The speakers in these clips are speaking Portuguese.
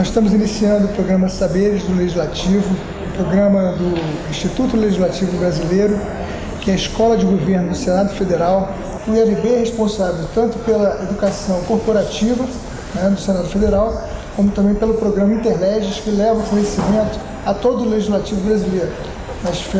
Nós estamos iniciando o programa Saberes do Legislativo, o programa do Instituto Legislativo Brasileiro, que é a Escola de Governo do Senado Federal. O ILB é responsável tanto pela educação corporativa, do Senado Federal, como também pelo programa Interleges, que leva conhecimento a todo o Legislativo brasileiro,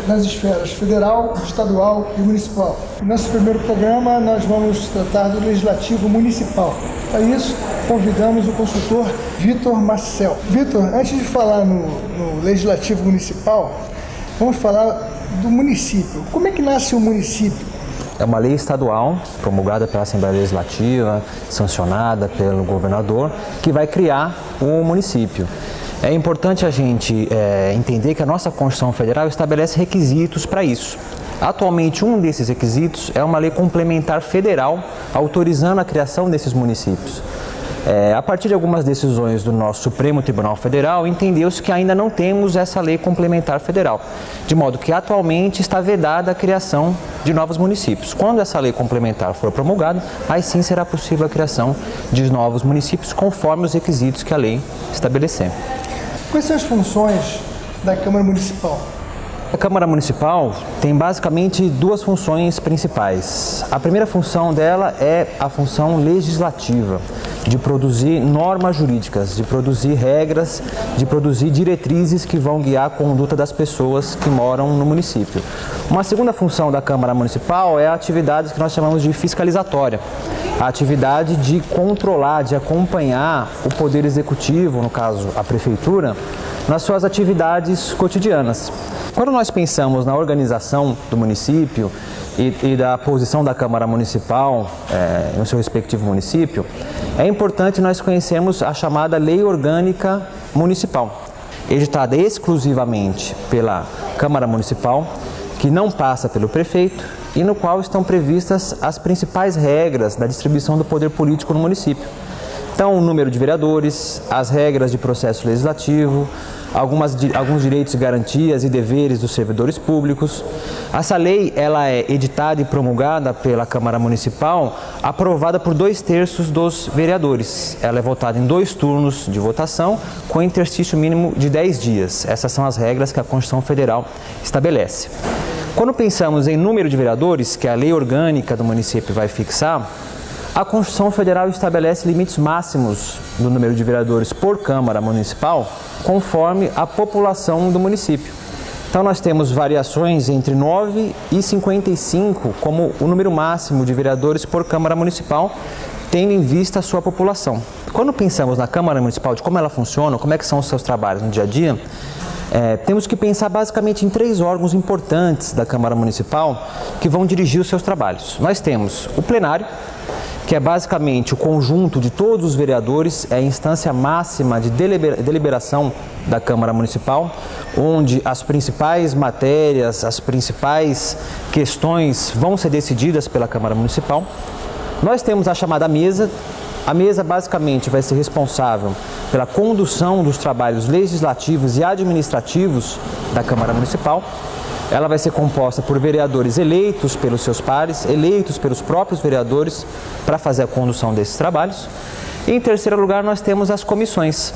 nas esferas federal, estadual e municipal. No nosso primeiro programa, nós vamos tratar do Legislativo Municipal. Para isso, convidamos o consultor Vitor Marcel. Vitor, antes de falar no Legislativo Municipal, vamos falar do município. Como é que nasce o município? É uma lei estadual, promulgada pela Assembleia Legislativa, sancionada pelo governador, que vai criar o município. É importante a gente entender que a nossa Constituição Federal estabelece requisitos para isso. Atualmente, um desses requisitos é uma lei complementar federal autorizando a criação desses municípios. A partir de algumas decisões do nosso Supremo Tribunal Federal, entendeu-se que ainda não temos essa lei complementar federal, de modo que atualmente está vedada a criação de novos municípios. Quando essa lei complementar for promulgada, aí sim será possível a criação de novos municípios conforme os requisitos que a lei estabelecer. Quais são as funções da Câmara Municipal? A Câmara Municipal tem basicamente duas funções principais. A primeira função dela é a função legislativa, de produzir normas jurídicas, de produzir regras, de produzir diretrizes que vão guiar a conduta das pessoas que moram no município. Uma segunda função da Câmara Municipal é a atividade que nós chamamos de fiscalizatória, a atividade de controlar, de acompanhar o Poder Executivo, no caso a Prefeitura, nas suas atividades cotidianas. Quando nós pensamos na organização do município e da posição da Câmara Municipal no seu respectivo município, é importante nós conhecermos a chamada Lei Orgânica Municipal, editada exclusivamente pela Câmara Municipal, que não passa pelo prefeito e no qual estão previstas as principais regras da distribuição do poder político no município. Então, o número de vereadores, as regras de processo legislativo, alguns direitos, garantias e deveres dos servidores públicos. Essa lei ela é editada e promulgada pela Câmara Municipal, aprovada por 2/3 dos vereadores. Ela é votada em 2 turnos de votação, com interstício mínimo de 10 dias. Essas são as regras que a Constituição Federal estabelece. Quando pensamos em número de vereadores, que a lei orgânica do município vai fixar, a Constituição Federal estabelece limites máximos do número de vereadores por Câmara Municipal, conforme a população do município. Então nós temos variações entre 9 e 55 como o número máximo de vereadores por Câmara Municipal, tendo em vista a sua população. Quando pensamos na Câmara Municipal, de como ela funciona, como é que são os seus trabalhos no dia a dia, temos que pensar basicamente em 3 órgãos importantes da Câmara Municipal que vão dirigir os seus trabalhos. Nós temos o plenário, que é basicamente o conjunto de todos os vereadores, é a instância máxima de deliberação da Câmara Municipal, onde as principais matérias, as principais questões vão ser decididas pela Câmara Municipal. Nós temos a chamada mesa. A mesa basicamente vai ser responsável pela condução dos trabalhos legislativos e administrativos da Câmara Municipal. Ela vai ser composta por vereadores eleitos pelos seus pares, eleitos pelos próprios vereadores para fazer a condução desses trabalhos. E, em terceiro lugar, nós temos as comissões.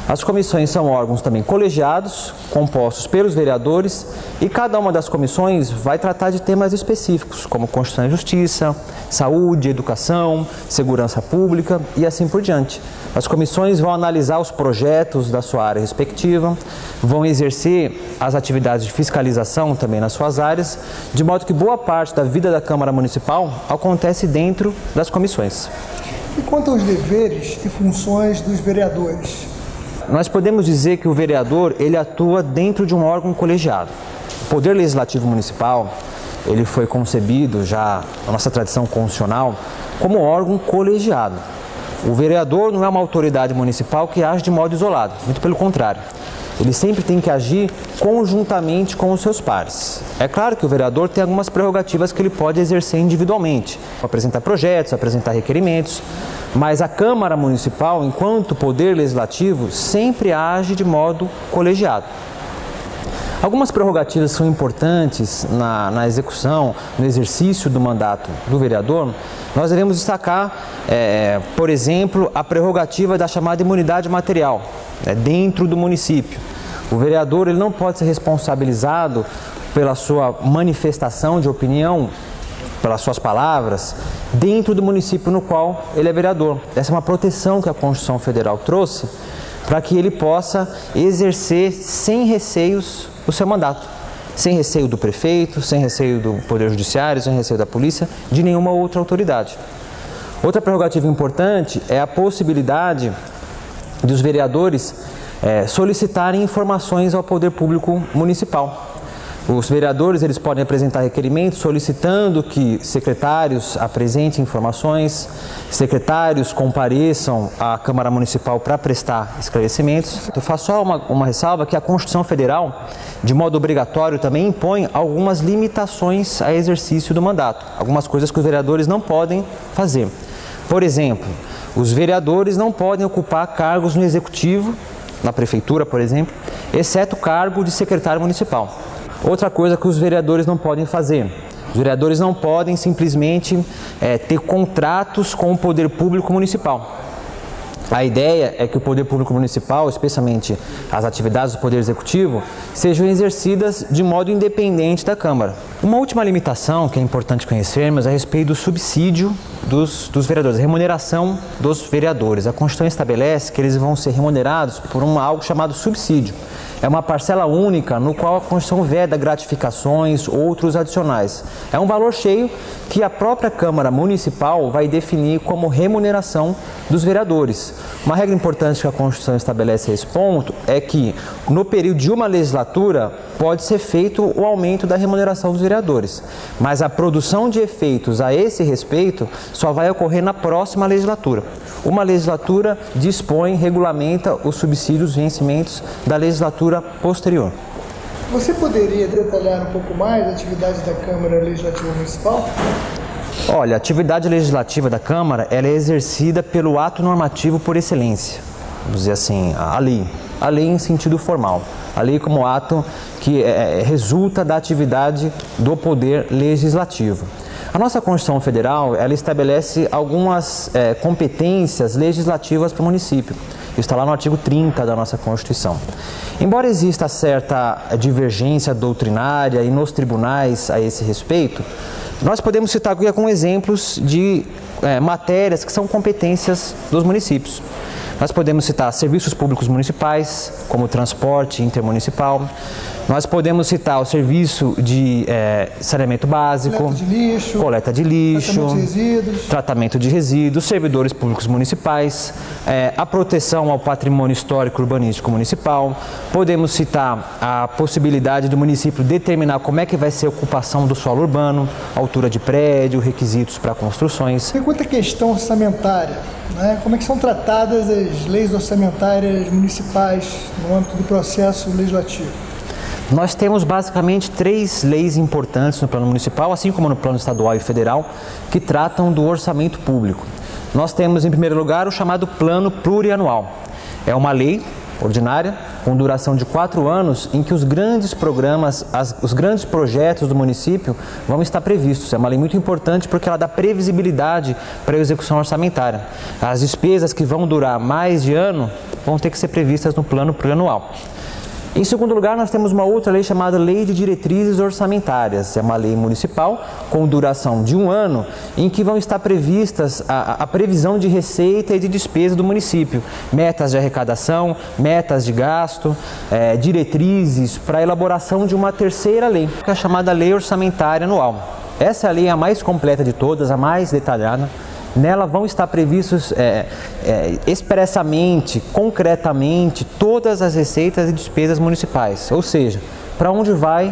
As comissões são órgãos também colegiados, compostos pelos vereadores, e cada uma das comissões vai tratar de temas específicos, como Constituição e Justiça, Saúde, Educação, Segurança Pública e assim por diante. As comissões vão analisar os projetos da sua área respectiva, vão exercer as atividades de fiscalização também nas suas áreas, de modo que boa parte da vida da Câmara Municipal acontece dentro das comissões. E quanto aos deveres e funções dos vereadores? Nós podemos dizer que o vereador ele atua dentro de um órgão colegiado. O Poder Legislativo Municipal ele foi concebido já na nossa tradição constitucional como órgão colegiado. O vereador não é uma autoridade municipal que age de modo isolado, muito pelo contrário. Ele sempre tem que agir conjuntamente com os seus pares. É claro que o vereador tem algumas prerrogativas que ele pode exercer individualmente, apresentar projetos, apresentar requerimentos, mas a Câmara Municipal, enquanto poder legislativo, sempre age de modo colegiado. Algumas prerrogativas são importantes na execução, no exercício do mandato do vereador. Nós devemos destacar, por exemplo, a prerrogativa da chamada imunidade material, dentro do município. O vereador ele não pode ser responsabilizado pela sua manifestação de opinião, pelas suas palavras, dentro do município no qual ele é vereador. Essa é uma proteção que a Constituição Federal trouxe para que ele possa exercer sem receios o seu mandato, sem receio do prefeito, sem receio do Poder Judiciário, sem receio da polícia, de nenhuma outra autoridade. Outra prerrogativa importante é a possibilidade dos vereadores solicitarem informações ao Poder Público Municipal. Os vereadores eles podem apresentar requerimentos solicitando que secretários apresentem informações, secretários compareçam à Câmara Municipal para prestar esclarecimentos. Eu faço só uma ressalva que a Constituição Federal, de modo obrigatório, também impõe algumas limitações ao exercício do mandato, algumas coisas que os vereadores não podem fazer. Por exemplo, os vereadores não podem ocupar cargos no Executivo, na Prefeitura, por exemplo, exceto o cargo de secretário municipal. Outra coisa que os vereadores não podem fazer, os vereadores não podem simplesmente ter contratos com o Poder Público Municipal. A ideia é que o Poder Público Municipal, especialmente as atividades do Poder Executivo, sejam exercidas de modo independente da Câmara. Uma última limitação que é importante conhecermos é a respeito do subsídio dos vereadores, a remuneração dos vereadores. A Constituição estabelece que eles vão ser remunerados por algo chamado subsídio. É uma parcela única no qual a Constituição veda gratificações, outros adicionais. É um valor cheio que a própria Câmara Municipal vai definir como remuneração dos vereadores. Uma regra importante que a Constituição estabelece a esse ponto é que, no período de uma legislatura, pode ser feito o aumento da remuneração dos vereadores, mas a produção de efeitos a esse respeito só vai ocorrer na próxima legislatura. Uma legislatura dispõe, regulamenta os subsídios e vencimentos da legislatura posterior. Você poderia detalhar um pouco mais a atividade da Câmara Legislativa Municipal? Olha, a atividade legislativa da Câmara ela é exercida pelo ato normativo por excelência, vamos dizer assim, a lei em sentido formal, a lei como ato que resulta da atividade do Poder Legislativo. A nossa Constituição Federal ela estabelece algumas competências legislativas para o município. Isso está lá no artigo 30 da nossa Constituição. Embora exista certa divergência doutrinária e nos tribunais a esse respeito, nós podemos citar aqui alguns exemplos de matérias que são competências dos municípios. Nós podemos citar serviços públicos municipais, como transporte intermunicipal. Nós podemos citar o serviço de saneamento básico, coleta de lixo, tratamento de resíduos, servidores públicos municipais, a proteção ao patrimônio histórico urbanístico municipal. Podemos citar a possibilidade do município determinar como é que vai ser a ocupação do solo urbano, altura de prédio, requisitos para construções. E quanto à questão orçamentária, né? Como é que são tratadas as leis orçamentárias municipais no âmbito do processo legislativo? Nós temos basicamente 3 leis importantes no plano municipal, assim como no plano estadual e federal, que tratam do orçamento público. Nós temos, em primeiro lugar, o chamado Plano Plurianual. É uma lei ordinária, com duração de 4 anos, em que os grandes programas, os grandes projetos do município vão estar previstos. É uma lei muito importante porque ela dá previsibilidade para a execução orçamentária. As despesas que vão durar mais de ano vão ter que ser previstas no Plano Plurianual. Em segundo lugar, nós temos uma outra lei chamada Lei de Diretrizes Orçamentárias. É uma lei municipal com duração de 1 ano, em que vão estar previstas a previsão de receita e de despesa do município. Metas de arrecadação, metas de gasto, diretrizes para a elaboração de uma terceira lei, que é a chamada Lei Orçamentária Anual. Essa é a lei a mais completa de todas, a mais detalhada. Nela vão estar previstos expressamente, concretamente, todas as receitas e despesas municipais, ou seja, para onde vai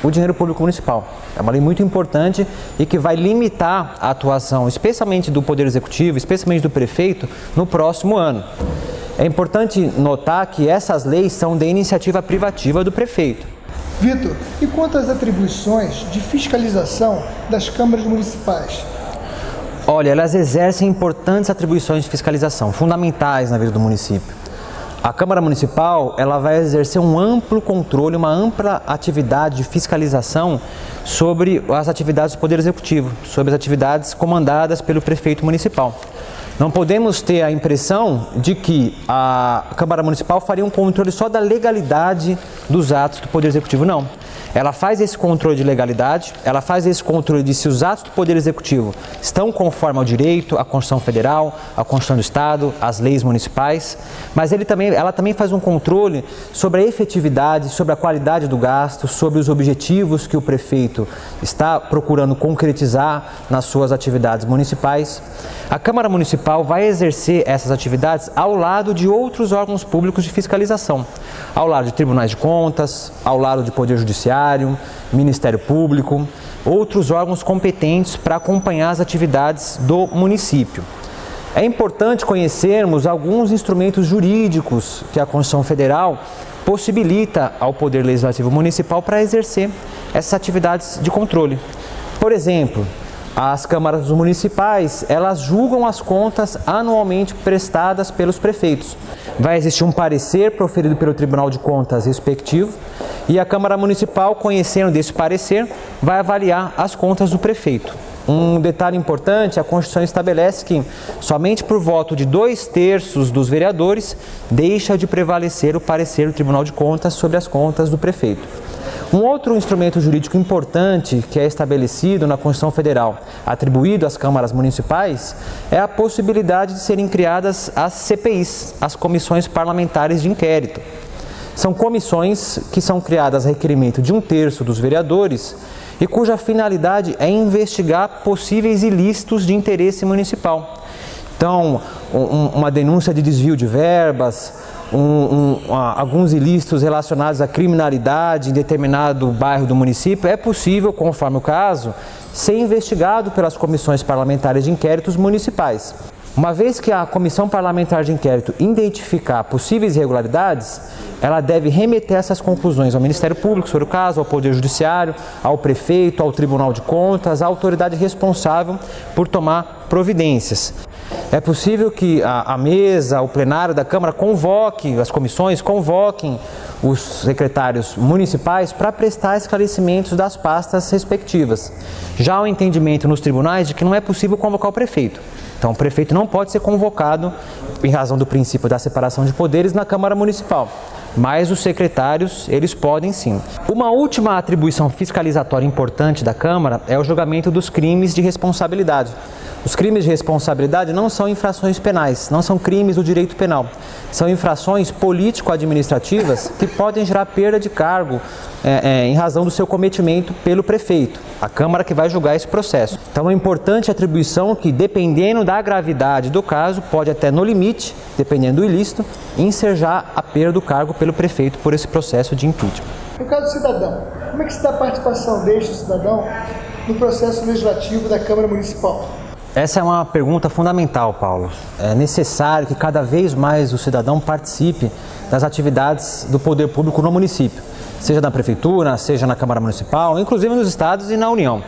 o dinheiro público municipal. É uma lei muito importante e que vai limitar a atuação, especialmente do Poder Executivo, especialmente do prefeito, no próximo ano. É importante notar que essas leis são de iniciativa privativa do prefeito. Vitor, e quanto às atribuições de fiscalização das câmaras municipais? Olha, elas exercem importantes atribuições de fiscalização, fundamentais na vida do município. A Câmara Municipal ela vai exercer um amplo controle, uma ampla atividade de fiscalização sobre as atividades do Poder Executivo, sobre as atividades comandadas pelo prefeito municipal. Não podemos ter a impressão de que a Câmara Municipal faria um controle só da legalidade dos atos do Poder Executivo, não. Ela faz esse controle de legalidade, ela faz esse controle de se os atos do Poder Executivo estão conforme ao direito, à Constituição Federal, à Constituição do Estado, às leis municipais, mas ela também faz um controle sobre a efetividade, sobre a qualidade do gasto, sobre os objetivos que o prefeito está procurando concretizar nas suas atividades municipais. A Câmara Municipal vai exercer essas atividades ao lado de outros órgãos públicos de fiscalização, ao lado de tribunais de contas, ao lado de Poder Judiciário, Ministério Público, outros órgãos competentes para acompanhar as atividades do município. É importante conhecermos alguns instrumentos jurídicos que a Constituição Federal possibilita ao Poder Legislativo Municipal para exercer essas atividades de controle. Por exemplo, as câmaras municipais, elas julgam as contas anualmente prestadas pelos prefeitos. Vai existir um parecer proferido pelo Tribunal de Contas respectivo e a Câmara Municipal, conhecendo desse parecer, vai avaliar as contas do prefeito. Um detalhe importante, a Constituição estabelece que somente por voto de 2/3 dos vereadores deixa de prevalecer o parecer do Tribunal de Contas sobre as contas do prefeito. Um outro instrumento jurídico importante que é estabelecido na Constituição Federal, atribuído às câmaras municipais, é a possibilidade de serem criadas as CPIs, as Comissões Parlamentares de Inquérito. São comissões que são criadas a requerimento de 1/3 dos vereadores e cuja finalidade é investigar possíveis ilícitos de interesse municipal. Então, uma denúncia de desvio de verbas, alguns ilícitos relacionados à criminalidade em determinado bairro do município, é possível, conforme o caso, ser investigado pelas comissões parlamentares de inquéritos municipais. Uma vez que a comissão parlamentar de inquérito identificar possíveis irregularidades, ela deve remeter essas conclusões ao Ministério Público, sobre o caso, ao Poder Judiciário, ao prefeito, ao Tribunal de Contas, à autoridade responsável por tomar providências. É possível que a mesa, o plenário da Câmara convoque, as comissões convoquem os secretários municipais para prestar esclarecimentos das pastas respectivas. Já há um entendimento nos tribunais de que não é possível convocar o prefeito. Então, o prefeito não pode ser convocado, em razão do princípio da separação de poderes, na Câmara Municipal. Mas os secretários, eles podem sim. Uma última atribuição fiscalizatória importante da Câmara é o julgamento dos crimes de responsabilidade. Os crimes de responsabilidade não são infrações penais, não são crimes do direito penal. São infrações político-administrativas que podem gerar perda de cargo em razão do seu cometimento pelo prefeito. A Câmara que vai julgar esse processo. Então, é uma importante atribuição que, dependendo da gravidade do caso, pode até, no limite, dependendo do ilícito, ensejar a perda do cargo pelo prefeito por esse processo de impeachment. No caso do cidadão, como é que está a participação deste cidadão no processo legislativo da Câmara Municipal? Essa é uma pergunta fundamental, Paulo. É necessário que cada vez mais o cidadão participe das atividades do poder público no município, seja na prefeitura, seja na Câmara Municipal, inclusive nos estados e na União.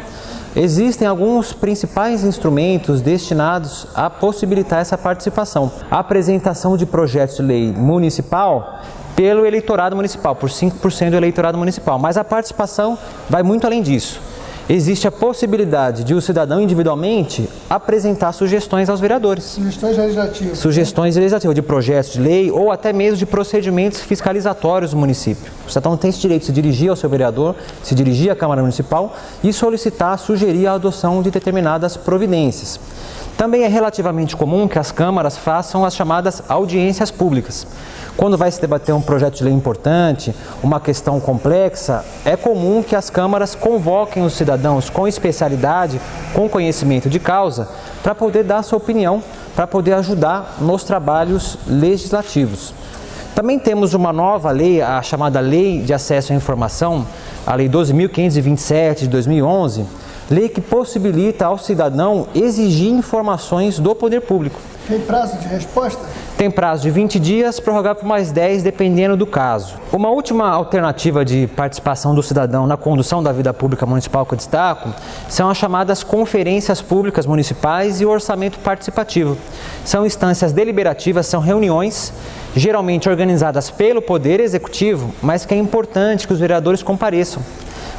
Existem alguns principais instrumentos destinados a possibilitar essa participação. A apresentação de projetos de lei municipal pelo eleitorado municipal, por 5% do eleitorado municipal, mas a participação vai muito além disso. Existe a possibilidade de o cidadão individualmente apresentar sugestões aos vereadores. Sugestões legislativas. Sugestões legislativas, de projetos de lei ou até mesmo de procedimentos fiscalizatórios do município. O cidadão tem esse direito de se dirigir ao seu vereador, se dirigir à Câmara Municipal e solicitar, sugerir a adoção de determinadas providências. Também é relativamente comum que as câmaras façam as chamadas audiências públicas. Quando vai se debater um projeto de lei importante, uma questão complexa, é comum que as câmaras convoquem os cidadãos com especialidade, com conhecimento de causa, para poder dar sua opinião, para poder ajudar nos trabalhos legislativos. Também temos uma nova lei, a chamada Lei de Acesso à Informação, a Lei 12.527 de 2011, lei que possibilita ao cidadão exigir informações do poder público. Tem prazo de resposta? Tem prazo de 20 dias, prorrogável por mais 10, dependendo do caso. Uma última alternativa de participação do cidadão na condução da vida pública municipal que eu destaco são as chamadas conferências públicas municipais e o orçamento participativo. São instâncias deliberativas, são reuniões geralmente organizadas pelo Poder Executivo, mas que é importante que os vereadores compareçam,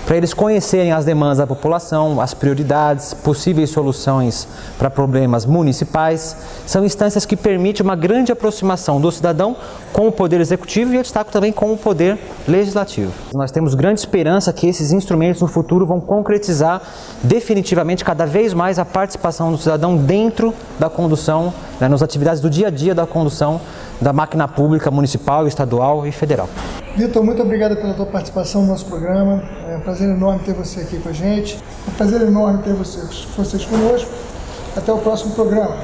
para eles conhecerem as demandas da população, as prioridades, possíveis soluções para problemas municipais. São instâncias que permitem uma grande aproximação do cidadão com o Poder Executivo e eu destaco também com o Poder Legislativo. Nós temos grande esperança que esses instrumentos no futuro vão concretizar definitivamente cada vez mais a participação do cidadão dentro da condução, nas atividades do dia a dia da condução da máquina pública municipal, estadual e federal. Vitor, muito obrigado pela tua participação no nosso programa. É um prazer enorme ter você aqui com a gente. É um prazer enorme ter vocês conosco. Até o próximo programa.